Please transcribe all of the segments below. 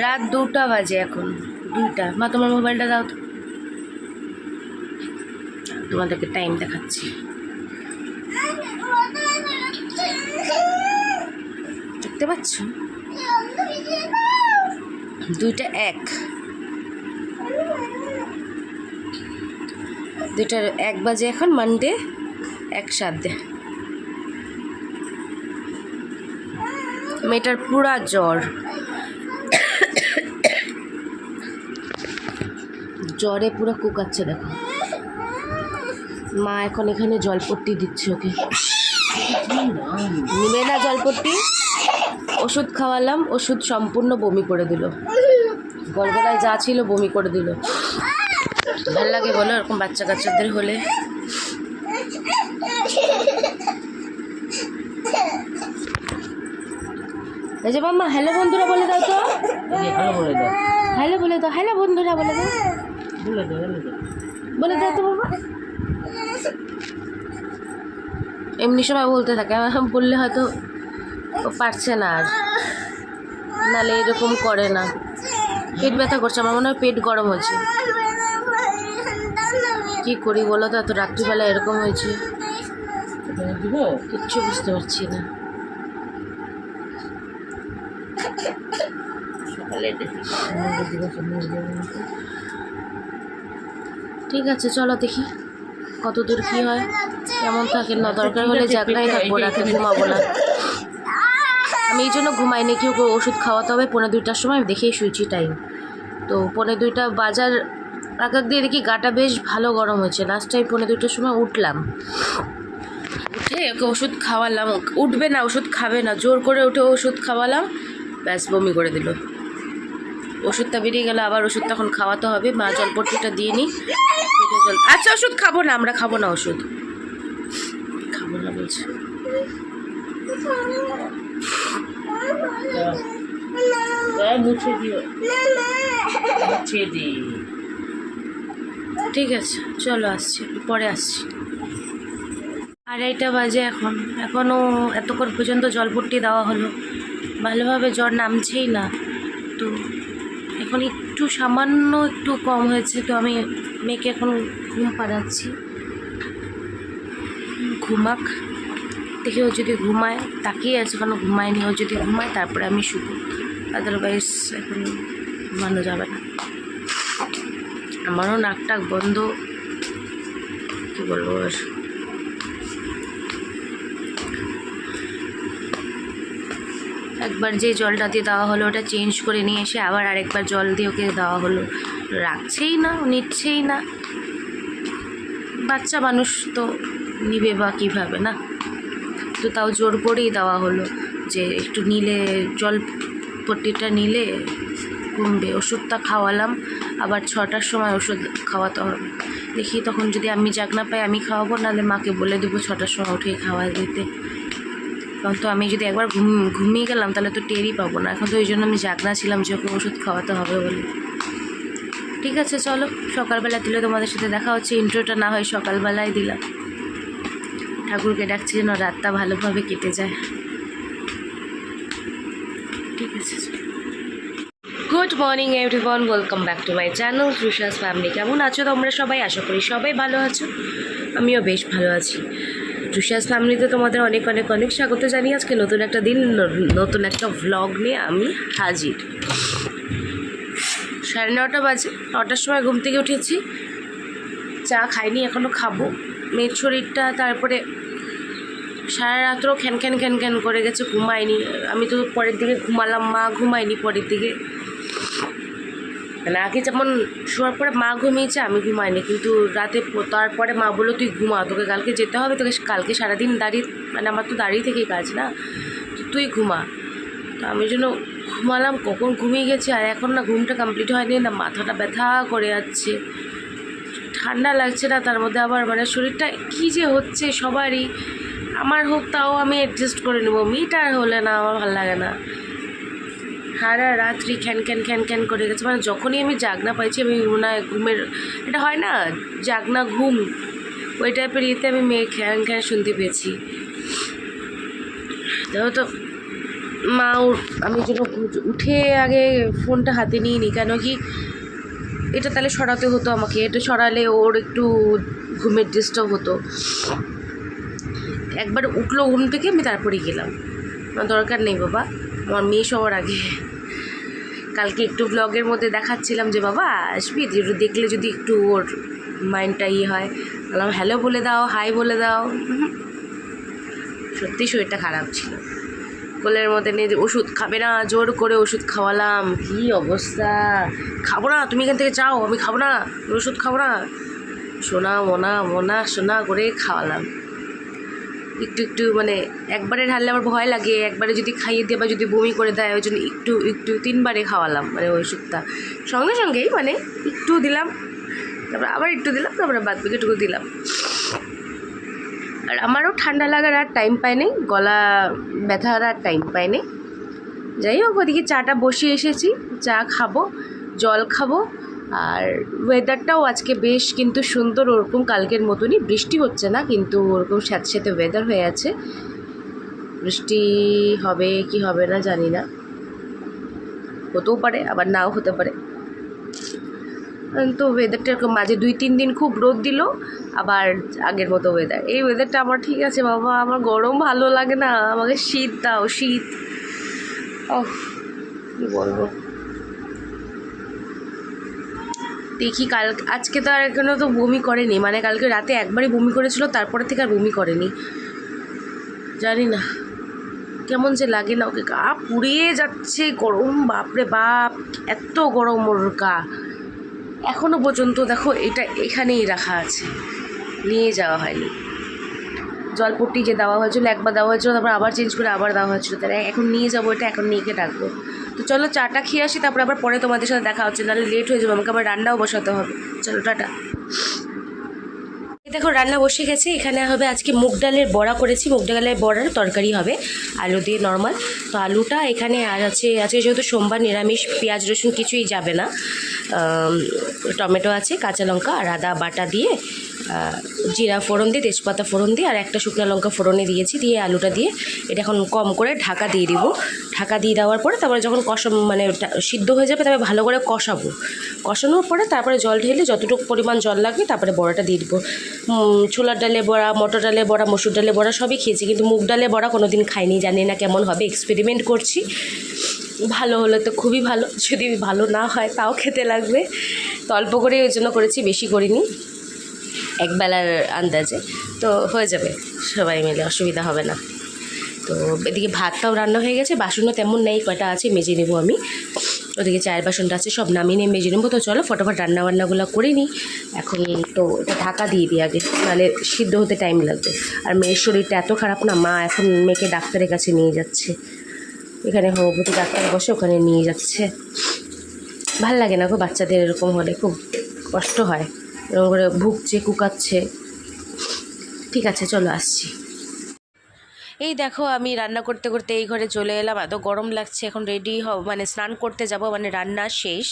রাত 2টা বাজে এখন, 2টা। মা তোমার মোবাইলটা দাও তো, তোমাদেরকে টাইম দেখাচ্ছি। দেখতে পাচ্ছ 2টা 1, 2টা 1 বাজে এখন, মানডে 1/7। মেয়েটার পুরা জ্বর, জ্বরে পুরো কুকাচ্ছে দেখো। মা এখন এখানে জলপট্টি দিচ্ছে ওকে, নিবে না জলপট্টি। ওষুধ খাওয়ালাম, ওষুধ সম্পূর্ণ বমি করে দিল, গলগলায় যা ছিল বমি করে দিল। ভাল লাগে বলো এরকম বাচ্চা কাচ্চাদের হলে? এই যে মাম্মা হ্যালো বন্ধুরা বলে দাও তো, হ্যালো বলে দাও, হ্যালো বলে দাও, হ্যালো বন্ধুরা বলে দাও, বলে দাও তো বাবা। এমনি সময় বলতে থাকে, বললে হয়তো ও পারছে না আর, নাহলে এরকম করে না। পেট ব্যথা করছে, আমার মনে হয় পেট গরম হচ্ছে। কি করি বলো তো, এত রাত্রিবেলা এরকম হয়েছে, কিচ্ছু বুঝতে পারছি না। ঠিক আছে চলো দেখি কত দূর কী হয়, কেমন থাকে না। দরকার হলে জাগনাই থাকবো, রাতে ঘুমাবো না। আমি এই জন্য ঘুমাইনি, কি ওকে ওষুধ খাওয়াতে হবে 1:45টার সময়, আমি দেখেই শুয়েছি টাইম। তো 1:45 বাজার আগাক দিয়ে দেখি গাটা বেশ ভালো গরম হয়েছে। লাস্ট টাইম 1:45টার সময় উঠলাম, উঠে ওকে ওষুধ খাওয়ালাম। উঠবে না, ওষুধ খাবে না, জোর করে উঠে ওষুধ খাওয়ালাম, ব্যাস বমি করে দিল। ওষুধটা বেরিয়ে গেল, আবার ওষুধ তখন খাওয়াতে হবে। মা জলপট্টিটা দিয়ে নিই, জল। আচ্ছা ওষুধ খাবো না, আমরা খাবো না, ওষুধ খাবো না বলছে। ঠিক আছে চলো, আসছি পরে আসছি। 2:30 বাজে এখন, এখনও এতক্ষণ পর্যন্ত জলপট্টি দেওয়া হলো, ভালোভাবে জ্বর নামছেই না। তো এখন একটু সামান্য একটু কম হয়েছে, তো আমি মেয়েকে এখন ঘুম পাড়াচ্ছি, ঘুমাক। দেখি ও যদি ঘুমায়, তাকিয়ে আছে এখনো ঘুমায়নি, ও যদি ঘুমায় তারপরে আমি শুবো, আদারওয়াইজ এখন ঘুমানো যাবে না। আমারও নাক টাক বন্ধ, কী বলবো আর। একবার যে জলটা দিয়ে দেওয়া হলো ওটা চেঞ্জ করে নিয়ে এসে আবার আরেকবার জল দিয়ে ওকে দেওয়া হলো, রাখছেই না, নিচ্ছেই না। বাচ্চা মানুষ তো নিবে বা কীভাবে না, তো তাও জোর করেই দেওয়া হলো যে একটু নিলে, জল পট্টিটা নিলে কমবে। ওষুধটা খাওয়ালাম, আবার 6টার সময় ওষুধ খাওয়াতে হবে। দেখি তখন যদি আমি জাগ না পাই আমি খাওয়াবো, নাহলে মাকে বলে দেবো 6টার সময় উঠে খাওয়া দিতে। কারণ তো আমি যদি একবার ঘুমিয়ে গেলাম তাহলে তো টেরই পাবো না। এখন তো ওই জন্য আমি জাগনা ছিলাম যে ওকে ওষুধ খাওয়াতে হবে বলে। ঠিক আছে চলো, সকালবেলা দিলে তোমাদের সাথে দেখা হচ্ছে। ইন্ট্রোটা না হয় সকালবেলায় দিলাম। ঠাকুরকে ডাকছি যেন রাতটা ভালোভাবে কেটে যায়। ঠিক আছে, good morning everyone, welcome back to my channel Trisha's family. কেমন আছো তোমরা সবাই? আশা করি সবাই ভালো আছো, আমিও বেশ ভালো আছি। তৃষাস ফ্যামিলিতে তোমাদের অনেক অনেক অনেক স্বাগত জানিয়ে আজকে নতুন একটা দিন, নতুন একটা ভ্লগ নিয়ে আমি হাজির। 9:30 বাজে, 9টার সময় ঘুম থেকে উঠেছি, চা খাইনি, এখনও খাবো। মেয়ের শরীরটা তারপরে সারা রাত্রও খ্যান খ্যান খ্যান খ্যান করে গেছে, ঘুমায়নি। আমি তো পরের দিকে ঘুমালাম, মা ঘুমায়নি পরের দিকে। মানে আগে যেমন শোয়ার পরে মা ঘুমিয়েছে, আমি ঘুমাইনি, কিন্তু রাতে তারপরে মা বললো তুই ঘুমা, তোকে কালকে যেতে হবে, তোকে কালকে সারাদিন দাঁড়িয়ে, মানে আমার তো দাঁড়িয়ে থেকেই কাজ না, তুই ঘুমা। তো আমি জন্য ঘুমালাম, কখন ঘুমিয়ে গেছি। আর এখন না ঘুমটা কমপ্লিট হয়নি, না মাথাটা ব্যথা করে যাচ্ছে, ঠান্ডা লাগছে না, তার মধ্যে আবার মানে শরীরটা কী যে হচ্ছে সবারই। আমার হোক তাও আমি অ্যাডজাস্ট করে নেবো, মেয়েটার হলে না আমার ভালো লাগে না। সারা রাত্রি খ্যান খ্যান খ্যান খ্যান করে গেছে, মানে যখনই আমি জাগনা পাইছি আমি মনে হয় ঘুমের, এটা হয় না জাগনা ঘুম, ওই টাইপের ইয়েতে আমি মেয়ে খ্যান খ্যান শুনতে পেয়েছি। তো মা আমি যেন উঠে আগে ফোনটা হাতে নিয়ে নিই, কেন কি এটা তাহলে সরাতে হতো আমাকে, এটা সরালে ওর একটু ঘুমের ডিস্টার্ব হতো। একবার উঠলো ঘুম থেকে আমি তারপরেই গেলাম, দরকার নেই বাবা, আমার মেয়ে সবার আগে। কালকে একটু ব্লগের মধ্যে দেখাচ্ছিলাম যে বাবা আসবি, দেখলে যদি একটু ওর মাইন্ডটা হয়, বললাম হ্যালো বলে দাও, হাই বলে দাও। সত্যি শরীরটা খারাপ ছিল, কোলের মধ্যে নিয়ে ওষুধ খাবে না, জোর করে ওষুধ খাওয়ালাম, কি অবস্থা। খাবো না, তুমি এখান থেকে যাও, আমি খাবো না, ওষুধ খাবো না, সোনা মোনা মোনা সোনা করে খাওয়ালাম। একটু একটু মানে একবারে ঢাললে আমার ভয় লাগে, একবারে যদি খাইয়ে দিয়ে বা যদি বমি করে দেয়, ওই জন্য একটু একটু 3বারে খাওয়ালাম মানে ওষুধটা সঙ্গে সঙ্গেই, মানে একটু দিলাম, তারপরে আবার একটু দিলাম, তারপরে বাদ বাকিটুকু দিলাম। আর আমারও ঠান্ডা লাগার আর টাইম পায় নেই, গলা ব্যথার আর টাইম পায় নেই। যাই হোক, ওদিকে চাটা বসিয়ে এসেছি, চা খাবো, জল খাবো। আর ওয়েদারটাও আজকে বেশ কিন্তু সুন্দর, ওরকম কালকের মতনই, বৃষ্টি হচ্ছে না কিন্তু ওরকম স্যাঁতস্যাঁতে ওয়েদার হয়ে আছে। বৃষ্টি হবে কি হবে না জানি না, হতেও পারে আবার নাও হতে পারে। তো ওয়েদারটা এরকম মাঝে 2-3 দিন খুব রোদ দিল, আবার আগের মতো ওয়েদার। এই ওয়েদারটা আমার ঠিক আছে বাবা, আমার গরম ভালো লাগে না, আমাকে শীত দাও, শীত। ও কী বলবো, দেখি কাল আজকে তো আর এখনও তো বমি করেনি, মানে কালকে রাতে একবারই বমি করেছিল, তারপরে থেকে আর বমি করেনি। জানি না কেমন যে লাগে না, ওকে গা পুড়িয়ে যাচ্ছে, গরম বাপরে বাপ, এত গরম ওর গা। এখনও পর্যন্ত দেখো এটা এখানেই রাখা আছে, নিয়ে যাওয়া হয়নি। জলপট্টি যে দেওয়া হয়েছিল, একবার দেওয়া হয়েছিল, তারপর আবার চেঞ্জ করে আবার দেওয়া হয়েছিল, তাহলে এখন নিয়ে যাবো, এটা এখন নিয়ে গিয়ে রাখবো। তো চলো চাটা খেয়ে আসি, তারপরে আবার পরে তোমাদের সাথে দেখা হচ্ছে, নাহলে লেট হয়ে যাবে, আমাকে আবার রান্নাও বসাতে হবে। চলো টাটা। দেখো রান্না বসে গেছে, এখানে হবে আজকে মুগ ডালের বড়া করেছি, মুগ ডালের বড়ার তরকারি হবে আলু দিয়ে নর্মাল। তো আলুটা এখানে আর আছে, আজকে যেহেতু সোমবার নিরামিষ, পেঁয়াজ রসুন কিছুই যাবে না, টমেটো আছে, কাঁচা লঙ্কা আর আদা বাটা দিয়ে, জিরা ফোড়ন দিয়ে, তেজপাতা ফোড়ন দিয়ে, আর একটা শুকনো লঙ্কা ফোড়নে দিয়েছি, দিয়ে আলুটা দিয়ে এটা এখন কম করে ঢাকা দিয়ে দিব। ঢাকা দিয়ে দেওয়ার পরে তারপরে যখন মানে সিদ্ধ হয়ে যাবে, তারপরে ভালো করে কষাবো, কষানোর পরে তারপরে জল ঢেলে যতটুকু পরিমাণ জল লাগবে তারপরে বড়াটা দিয়ে দিব। ছোলার ডালে বড়া, মটর ডালে বড়া, মসুর ডালে বড়া সবই খেয়েছি, কিন্তু মুগ ডালে বড়া কোনো দিন খাইনি, জানি না কেমন হবে, এক্সপেরিমেন্ট করছি। ভালো হলে তো খুবই ভালো, যদি ভালো না হয় তাও খেতে লাগবে। তো অল্প করে ওই জন্য করেছি, বেশি করিনি, একবেলার আন্দাজে, তো হয়ে যাবে সবাই মিলে, অসুবিধা হবে না। তো এদিকে ভাতটাও রান্না হয়ে গেছে, বাসনও তেমন নেই, কয়টা আছে মেজে নেবো আমি। ওদিকে চায়ের বাসনটা আছে, সব নামিয়ে নিয়ে মেজে নেবো। তো চলো ফটাফট রান্নাবান্নাগুলো করে নিই এখন। তো এটা ঢাকা দিয়ে দিই আগে, নাহলে সিদ্ধ হতে টাইম লাগবে। আর মেয়ের শরীরটা এত খারাপ না, মা এখন মেয়েকে ডাক্তারের কাছে নিয়ে যাচ্ছে, এখানে হোমিওপ্যাথি ডাক্তার বসে, ওখানে নিয়ে যাচ্ছে। ভাল লাগে না গো, বাচ্চাদের এরকম হলে খুব কষ্ট হয়, এরকম করে ভুগছে, কুকাচ্ছে। ঠিক আছে চলো আসছি। এই দেখো আমি রান্না করতে করতে এই ঘরে চলে এলাম, এত গরম লাগছে, এখন রেডি মানে স্নান করতে যাব, মানে রান্না শেষ।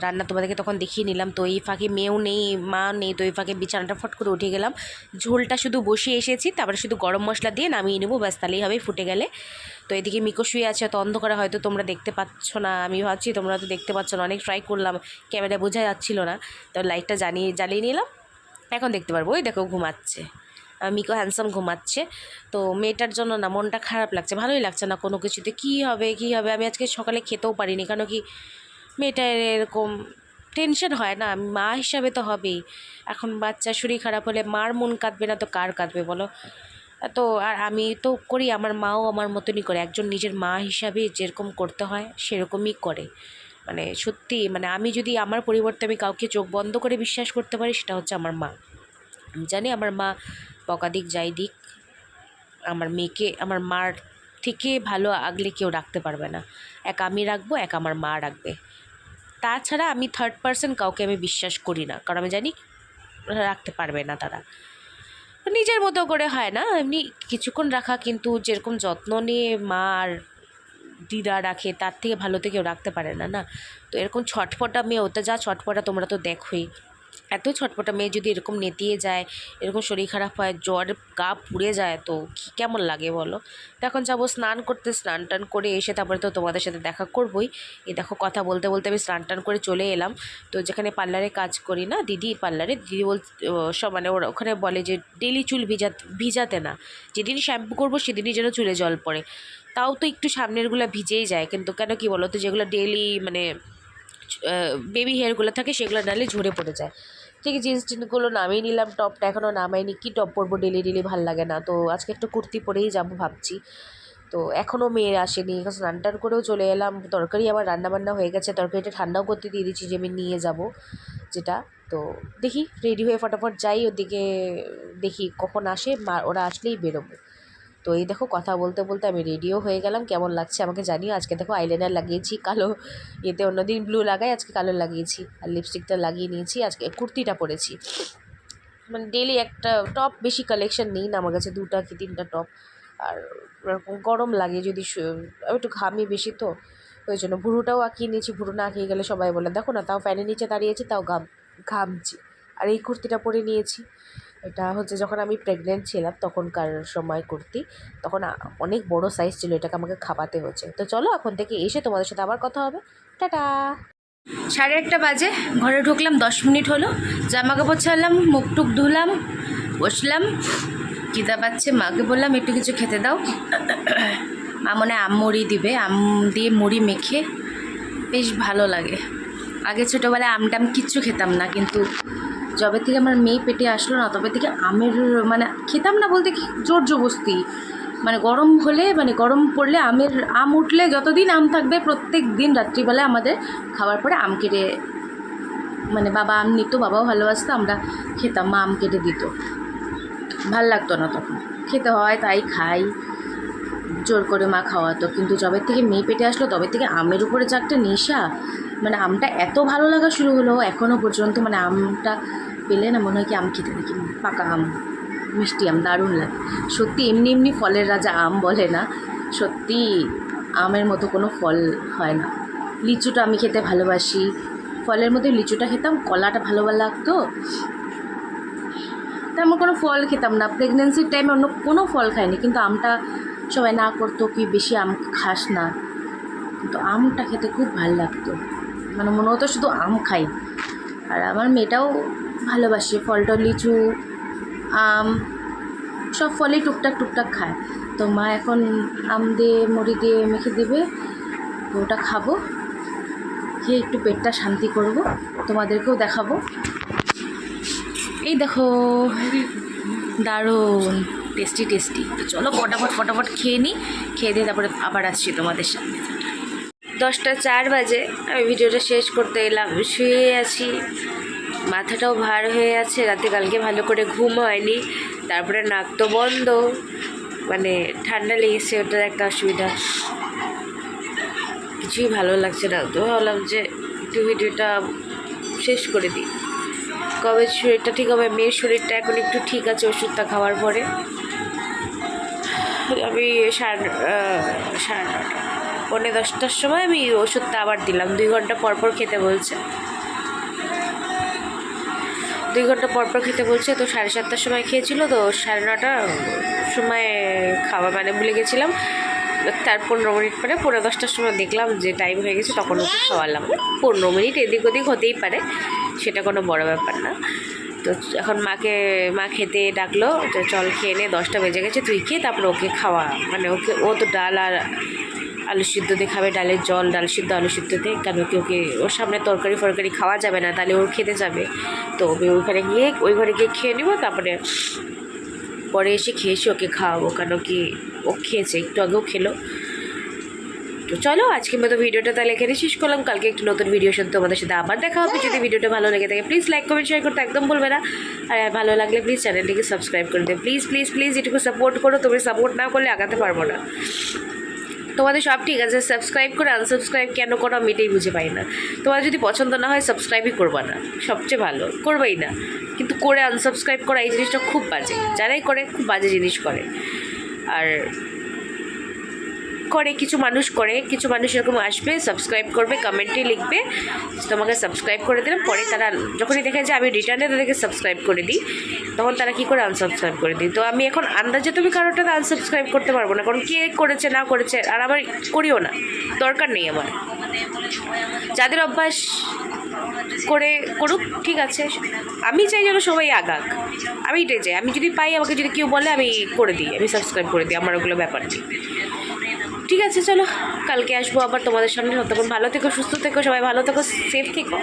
রান্না তোমাদেরকে তখন দেখিয়ে নিলাম। তো এই ফাঁকে মেয়েও নেই, মা নেই, তো এই ফাঁকে বিছানাটা ফট করে উঠে গেলাম, ঝোলটা শুধু বসিয়ে এসেছি, তারপরে শুধু গরম মশলা দিয়ে নামিয়ে নেবো, ব্যাস তাহলেই হবে, ফুটে গেলে। তো এদিকে মিকো শুয়ে আছে, তো অন্ধকারে হয়তো তোমরা দেখতে পাচ্ছ না, আমি ভাবছি তোমরা তো দেখতে পাচ্ছ না, অনেক ট্রাই করলাম, ক্যামেরায় বোঝা যাচ্ছিল না, তো লাইটটা জ্বালিয়ে নিলাম, এখন দেখতে পারবো। ওই দেখো ঘুমাচ্ছে, মিকো হ্যান্ডসাম ঘুমাচ্ছে। তো মেয়েটার জন্য না মনটা খারাপ লাগছে, ভালোই লাগছে না কোনো কিছুতে, কী হবে কী হবে। আমি আজকে সকালে খেতেও পারিনি, কারণ কি মেয়েটার এরকম টেনশন হয় না, মা হিসাবে তো হবেই। এখন বাচ্চার শরীর খারাপ হলে মার মন কাঁদবে না তো কার কাঁদবে বলো। তো আর আমি তো করি, আমার মাও আমার মতনই করে, একজন নিজের মা হিসাবে যেরকম করতে হয় সেরকমই করে। মানে সত্যি, মানে আমি যদি আমার পরিবর্তে আমি কাউকে চোখ বন্ধ করে বিশ্বাস করতে পারি, সেটা হচ্ছে আমার মা। আমি জানি আমার মা বকা দিক যাই দিক, আমার মেয়েকে আমার মার থেকে ভালো আগলে কেউ রাখতে পারবে না। এক আমি রাখবো, এক আমার মা রাখবে, তাছাড়া আমি থার্ড পার্সন কাউকে আমি বিশ্বাস করি না, কারণ আমি জানি রাখতে পারবে না তারা। নিজের মতো করে হয় না, এমনি কিছুক্ষণ রাখা, কিন্তু যেরকম যত্ন নিয়ে মা আর দিদা রাখে তার থেকে ভালো তো কেউ রাখতে পারে না, না। তো এরকম ছটফটা মেয়ে, ওটা যা ছটফটা তোমরা তো দেখোই, এত ছটপটা মেয়ে যদি এরকম নেতিয়ে যায়, এরকম শরীর খারাপ হয়, জ্বর গা পুড়ে যায়, তো কেমন লাগে বলো। তো এখন যাবো স্নান করতে, স্নান টান করে এসে তারপরে তো তোমাদের সাথে দেখা করবই। এই দেখো কথা বলতে বলতে আমি স্নান টান করে চলে এলাম। তো যেখানে পার্লারে কাজ করি না, দিদির পার্লারে, দিদি সব মানে ওরা ওখানে বলে যে ডেলি চুল ভিজাতে না, যেদিন শ্যাম্পু করবো সেদিনই যেন চুলে জল পড়ে। তাও তো একটু সামনেরগুলো ভিজেই যায়, কিন্তু কেন কি বলো তো, যেগুলো ডেলি মানে বেবি হেয়ারগুলো থাকে সেগুলো নালে ঝরে পড়ে যায়। ঠিক জিন্স টিনগুলো নামিয়ে নিলাম, টপটা এখনও নামাইনি, কি টপ পরবো, ডেলি ডেলি ভাল লাগে না, তো আজকে একটু কুর্তি পরেই যাবো ভাবছি। তো এখনও মেয়ের আসেনি, স্নান টান করেও চলে এলাম। তরকারি আমার রান্নাবান্না হয়ে গেছে, তরকারিটা ঠান্ডাও করতে দিয়ে দিচ্ছি যে আমি নিয়ে যাব যেটা। তো দেখি রেডি হয়ে ফটাফট যাই ওদিকে, দেখি কখন আসে, ওরা আসলেই বেরোবো। তো এই দেখো কথা বলতে বলতে আমি রেডিও হয়ে গেলাম। কেমন লাগছে আমাকে জানিও। আজকে দেখো আইলাইনার লাগিয়েছি কালো, এতে অন্যদিন ব্লু লাগাই, আজকে কালো লাগিয়েছি, আর লিপস্টিকটা লাগিয়ে নিয়েছি। আজকে কুর্তিটা পরেছি, মানে ডেলি একটা টপ, বেশি কালেকশন নেই না আমার কাছে, 2টা কি 3টা টপ। আর গরম লাগে যদি, আমি একটু ঘামি বেশি, তো ওই জন্য ভুরুটাও আঁকিয়ে নিয়েছি। ভুরু না আঁকিয়ে গেলে সবাই বলে দেখো না, তাও ফ্যানের নিচে দাঁড়িয়েছি তাও ঘামছি। আর এই কুর্তিটা পরে নিয়েছি, এটা হচ্ছে যখন আমি প্রেগনেন্ট ছিলাম তখনকার সময় কুর্তি, তখন অনেক বড় সাইজ ছিল, এটাকে আমাকে খাপাতে হচ্ছে। তো চলো এখন থেকে এসে তোমাদের সাথে আবার কথা হবে। টাটা। 1:30 বাজে, ঘরে ঢুকলাম, 10 মিনিট হলো, জামা কাপড় ছাড়লাম, মুখ টুক ধুলাম, বসলাম, খিদা পাচ্ছে, মাকে বললাম একটু কিছু খেতে দাও। মা মনে আম মুড়ি দিবে, আম দিয়ে মুড়ি মেখে বেশ ভালো লাগে। আগে ছোটোবেলায় আমটাম কিচ্ছু খেতাম না, কিন্তু যবে থেকে আমার মেয়ে পেটে আসলো না, তবে থেকে আমের মানে খেতাম না বলতে কি, জোর জবস্তি, মানে গরম হলে, মানে গরম পড়লে আম উঠলে যতদিন আম থাকবে প্রত্যেক দিন রাত্রিবেলায় আমাদের খাওয়ার পরে আম কেটে, মানে বাবা আম নিত, বাবাও ভালোবাসতো, আমরা খেতাম, মা আম কেটে দিত, ভাল লাগতো না তখন, খেতে হয় তাই খাই, জোর করে মা খাওয়াতো। কিন্তু যবে থেকে মেয়ে পেটে আসলো তবে থেকে আমের উপরে যে একটা নেশা, মানে আমটা এত ভালো লাগা শুরু হলো এখনও পর্যন্ত, মানে আমটা পেলে না মনে হয় কি আম খেতে থাকি, পাকা আম, মিষ্টি আম দারুণ লাগে সত্যি। এমনি এমনি ফলের রাজা আম বলে না, সত্যি আমের মতো কোনো ফল হয় না। লিচুটা আমি খেতে ভালোবাসি, ফলের মধ্যে লিচুটা খেতাম, কলাটা ভালো লাগতো। তেমন কোনো ফল খেতাম না, প্রেগনেন্সির টাইমে অন্য কোনো ফল খাইনি, কিন্তু আমটা সবাই না করতো কি বেশি আম খাস না, কিন্তু আমটা খেতে খুব ভালো লাগতো, মানে মনে হতো শুধু আম খাই। আর আমার মেয়েটাও ভালোবাসে ফলটা, লিচু, আম, সব ফলই টুকটাক টুকটাক খায়। তো মা এখন আম দিয়ে মুড়ি দিয়ে মেখে দেবে, তো ওটা খাবো, খেয়ে একটু পেটটা শান্তি করব, তোমাদেরকেও দেখাবো। এই দেখো দারুণ টেস্টি টেস্টি। তো চলো ফটাফট খেয়ে নিই, খেয়ে দিয়ে তারপরে আবার আসছি তোমাদের সামনে। 10:04 বাজে, আমি ভিডিওটা শেষ করতে এলাম, শুয়ে আছি, মাথাটাও ভার হয়ে আছে, রাতে কালকে ভালো করে ঘুম হয়নি, তারপরে নাক তো বন্ধ, মানে ঠান্ডা লেগেছে, ওটার একটা অসুবিধা, কিছুই ভালো লাগছে না। তো ভাবলাম যে একটু ভিডিওটা শেষ করে দিই। কবে শরীরটা ঠিক হবে, মেয়ের শরীরটা এখন একটু ঠিক আছে ওষুধটা খাওয়ার পরে। আমি 9:30 সময় আমি ওষুধটা আবার দিলাম, 2 ঘন্টা পরপর খেতে বলছে, 2 ঘন্টা পরপর খেতে বলছে। তো 7:30 সময় খেয়েছিল, তো 9:30 সময় খাওয়া মানে ভুলে গেছিলাম, তার 15 মিনিট পরে 10:15 সময় দেখলাম যে টাইম হয়ে গেছে, তখন ওকে খাওয়ালাম। 15 মিনিট এদিক ওদিক হতেই পারে, সেটা কোনো বড় ব্যাপার না। তো এখন মা খেতে ডাকলো, তো চল খেয়ে নে, 10টা বেজে গেছে, তুই খেয়ে তারপরে ওকে খাওয়া, মানে ওকে, ও তো ডাল আর আলু সিদ্ধ দিয়ে খাবে, ডালের জল, ডাল সিদ্ধ আলু সিদ্ধ দিয়ে, কেন কি ওকে ওর সামনে তরকারি ফরকারি খাওয়া যাবে না, তাহলে ওর খেতে যাবে। তো আমি ওই ঘরে গিয়ে খেয়ে নিব, তারপরে পরে এসে খেয়েছি ওকে খাওয়াবো, কেন কি ও খেয়েছে, একটু আগেও খেলো। তো চলো আজকের মতো ভিডিওটা তাহলে এখানে শেষ করলাম, কালকে একটু নতুন ভিডিওর সাথে তোমাদের সাথে আবার দেখা হবে। যদি ভিডিওটা ভালো লেগে থাকে প্লিজ লাইক কমেন্ট শেয়ার করতে একদম ভুলবে না, আর ভালো লাগলে প্লিজ চ্যানেলটিকে সাবস্ক্রাইব করে দেবে, প্লিজ এটুকু সাপোর্ট করো, তুমি সাপোর্ট না করলে আগাতে পারবো না। তোমাদের সব ঠিক আছে, সাবস্ক্রাইব করে আনসাবস্ক্রাইব কেন করো আমি এটাই বুঝে পাই না। তোমার যদি পছন্দ না হয় সাবস্ক্রাইবই করবা না, সবচেয়ে ভালো করবেই না, কিন্তু করে আনসাবস্ক্রাইব করা এই জিনিসটা খুব বাজে, যারাই করে খুব বাজে জিনিস করে। আর করে, কিছু মানুষ এরকম আসবে, সাবস্ক্রাইব করবে, কমেন্টে লিখবে তোমাকে সাবস্ক্রাইব করে দিলাম, পরে তারা যখনই দেখে যে আমি রিটার্নে তাদেরকে সাবস্ক্রাইব করে দিই, তখন তারা কী করে আনসাবস্ক্রাইব করে দিই। তো আমি এখন আন্দাজে তুমি কারোটা আনসাবস্ক্রাইব করতে পারবো না, কারণ কে করেছে না করেছে, আর আমার করিও না, দরকার নেই আমার। যাদের অভ্যাস করে করুক, ঠিক আছে, আমি চাই যেন সবাই আগাক, আমি এটাই চাই। আমি যদি পাই, আমাকে যদি কেউ বলে, আমি করে দিই, আমি সাবস্ক্রাইব করে দিই, আমার ওগুলো ব্যাপার নেই। ঠিক আছে, চলো কালকে আসবো আবার তোমাদের সামনে। তখন ভালো থেকো, সুস্থ থেকো, সবাই ভালো থেকো, সেফ থেকো।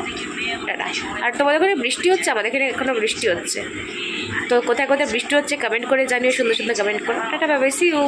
আর তোমাদের ওখানে বৃষ্টি হচ্ছে? আমাদের এখানে এখনও বৃষ্টি হচ্ছে। তো কোথায় কোথায় বৃষ্টি হচ্ছে কমেন্ট করে জানিও, সুন্দর সুন্দর কমেন্ট করো। Tata, bye bye, see you.